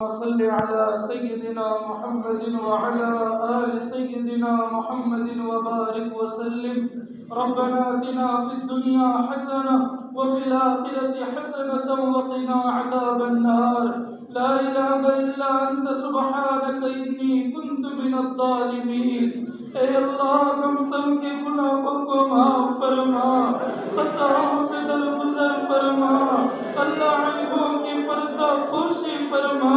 صل على سيدنا محمد وعلى آل سيدنا محمد وبارك وسلم. ربنا آتنا في الدنيا حسنة وفي الآخرة حسنة وقنا عذاب النار. لا إله إلا أنت سبحانك إني كنت من الظالمين. اے اللہ ہم سب کے گناہوں کو معاف فرما، خطاؤں سے درگزر فرما، اللہ عیبوں کی پردہ پوشی فرما۔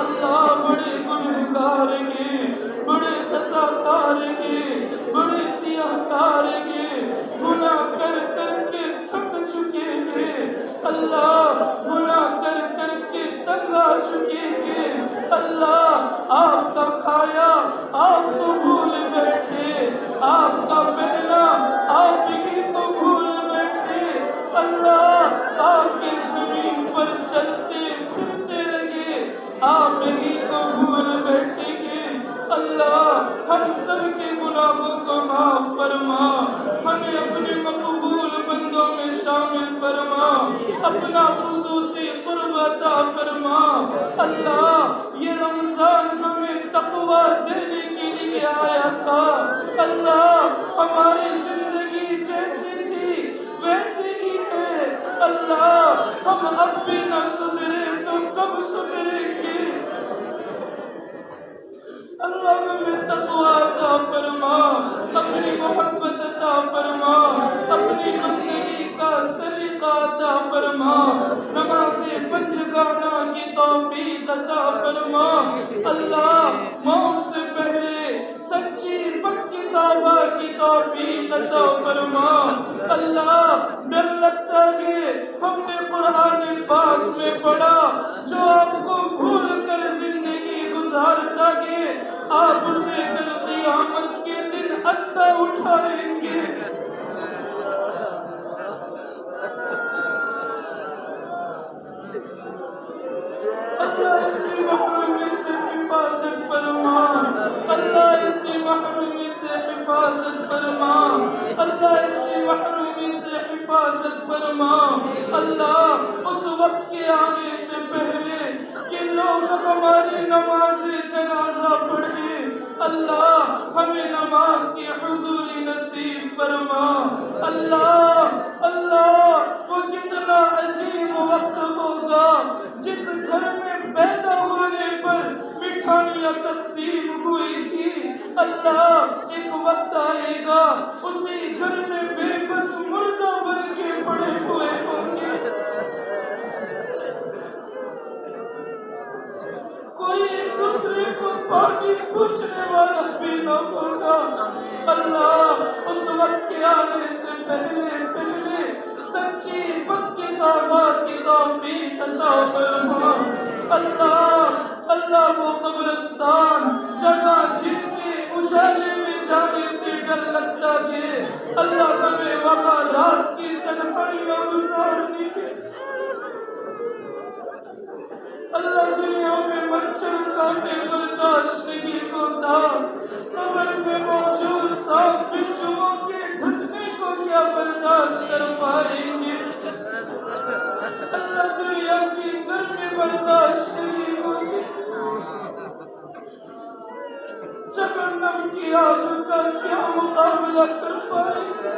اللہ بڑے گنہگار ہیں، بڑے خطا کار ہیں، بڑے سیاہ کار ہیں، گناہ کر کر کے تھک چکے ہیں، اللہ گناہ کر کر کے تنگ آ چکے ہیں۔ اللہ آپ کا کھایا آپ کو بھول بیٹھے، آپ کا پہنا آپ ہی کو بھول بیٹھے، اللہ آپ کی زمین پر چلتے پھرتے رہے، آپ ہی کو بھول بیٹھے گے۔ اللہ ہم سب کے گناہوں کو معاف فرما، ہمیں اپنے مقبول بندوں میں شامل فرما، اپنا خصوصی قرب عطا فرما۔ اللہ یہ رمضان ہمیں تقویٰ دینے کے لیے آیا تھا، اللہ ہماری زندگی جیسی تھی ویسی ہی ہے، اللہ ہم اب بھی نہ سدھرے تو کب سدھریں گے؟ اللہ ہمیں تقویٰ عطا فرما، اپنی محبت عطا فرما، اپنی بندگی کا سلیقہ عطا فرما، نماز پنجگانہ کی توفیق عطا فرما۔ اللہ موت سے پہلے سچی پکی توبہ کی توفیق عطا فرما۔ اللہ ڈر لگتا ہے ہم نے قرآن پاک میں پڑھا جو آپ کو بھول کر زندگی گزارتا ہے آپ اسے کل قیامت کے دن اندھا اٹھائیں گے۔ اللہ اسی محرومی سے حفاظت فرما، اللہ اسی محرومی سے حفاظت فرما، اللہ اسی محرومی سے حفاظت فرما۔ اللہ اس وقت کے آنے سے پہلے کہ لوگ ہماری نماز جنازہ پڑھے، اللہ ہمیں نماز کی حضوری نصیب فرما۔ اللہ اللہ وہ کتنا عجیب وقت ہوگا جس گھر میں پیدا ہونے پر مٹھائیاں تقسیم ہوئی تھی، اللہ ایک وقت آئے گا اسی گھر میں بے بس مردہ بن کے پڑے ہوئے ہوں گے، کوئی ایک دوسرے کو پانی پوچھنے والا بھی نہ ہوگا۔ اللہ اس وقت کے آنے سے پہلے سچی پکی توبہ کی توفیق عطا فرما۔ اللہ وہ قبرستان جگہ دن کے اجالے میں جانے سے ڈر لگتا ہے، اللہ ہمیں وہاں رات کی تنہائیاں گزارنی ہے۔ اللہ دنیا میں مچھر کاٹے برداشت نہیں ہوتا، قبر میں موجود سانپ بچھوؤں کے ڈسنے کو کیا برداشت کر پائیں گے؟ اللہ دنیا کی گرمی برداشت نہیں ہوگی، جہنم کی آگ کا کیا مقابلہ کر پائیں گے؟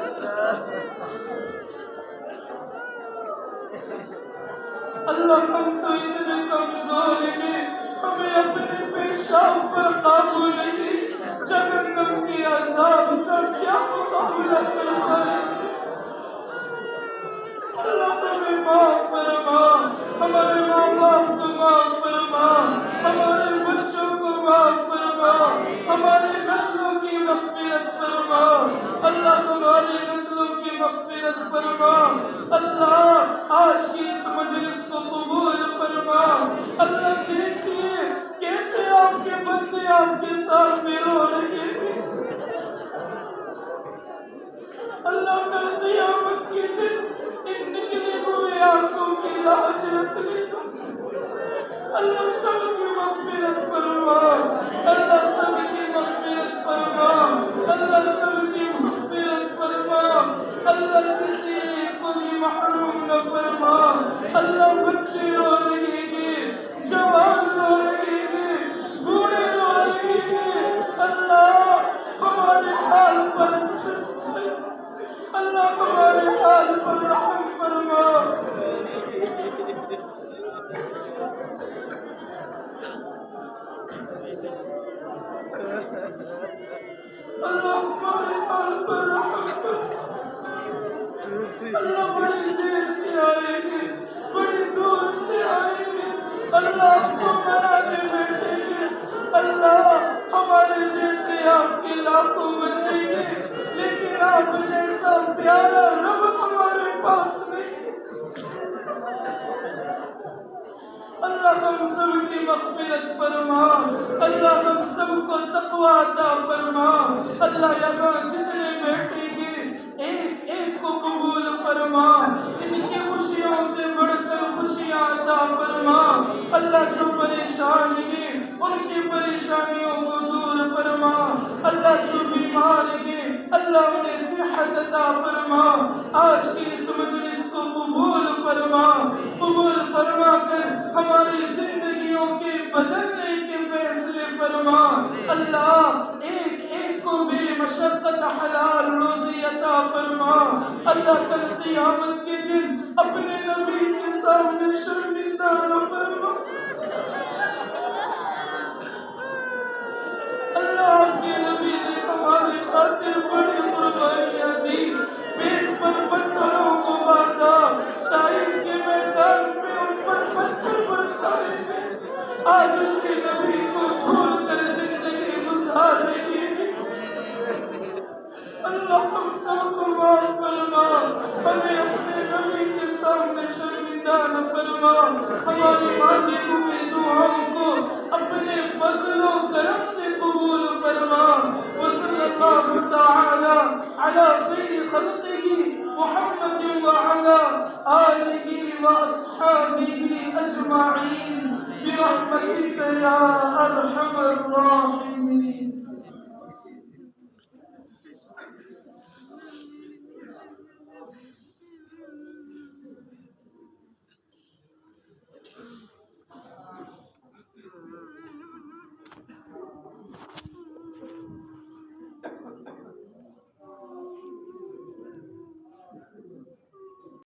اللہ ہم تو اتنے کمزور ہیں، ہمیں اپنے پیشاب پر قابو نہیں، جہنم کی عذاب کا کیا مقابلہ کر پائیں گے؟ اللہ ہمیں معاف فرما، ہمارے ماں باپ کو معاف فرما، ہمارے بچوں کو معاف فرما، ہماری نسلوں کی مغفرت فرما، اللہ ہماری نسلوں کی مغفرت فرما۔ اللہ آج کی اس مجلس کو قبول فرما۔ اللہ دیکھیے کیسے آپ کے بندے آپ کے ساتھ میں رو رہے ہیں، اللہ کل قیامت کے دن ان نکلے ہوئے آنسوں کی لاج رکھ لینا۔ اللہ سب کی مغفرت فرما، اللہ سب کی مغفرت فرما، اللہ سب کی مغفرت فرما، اللہ کسی کو بھی محروم نہ فرما۔ اللہ بچے رو رہے ہیں، جوان رو اللہ ہمارے جیسے آپ کے لاکھوں بندے ہیں، لیکن آپ جیسا پیارا رب ہمارے پاس نہیں۔ اللہ ہم سب کی مغفرت فرما، اللہ ہم سب کو تقویٰ عطا فرما۔ اللہ یہاں جتنے بیٹھے ہیں ایک ایک کو قبول فرما، ان کی خوشیوں سے بڑھ کر خوشیاں عطا فرما۔ اللہ جو پریشان ہیں ان کی پریشانیوں کو دور فرما، اللہ جو بیمار ہیں اللہ انہیں صحت عطا فرما۔ آج کی اس مجلس کو قبول فرما، قبول فرما کر ہماری زندگیوں کے بدلنے کے فیصلے فرما۔ اللہ ایک ایک کو بے مشقت حلال روزی عطا فرما۔ اللہ کل قیامت کے دن اپنے نبی کے سامنے شرمندہ نہ فرما۔ اللہ آپ کے نبی نے ہماری خاطر بڑی قربانیاں دی، پیٹ پر پتھروں کو باندھا، طائف کے میدان میں ان پر پتھر برسائے گئے، آج اس کے نبی کو بھول کر زندگی گزار رہی ہے۔ اللہ ہم سب کو معاف فرما، ہمیں اپنے نبی کے سامنے شرمندہ نہ فرما، ہماری مانگی ہوئی دعاؤں کو اپنے فضل و کرم سے قبول فرما۔ وصلی اللہ تعالی علی خیر خلقہ محمد وعلی آلہ واصحابہ اجمعین برحمتک یا ارحم الراحمین۔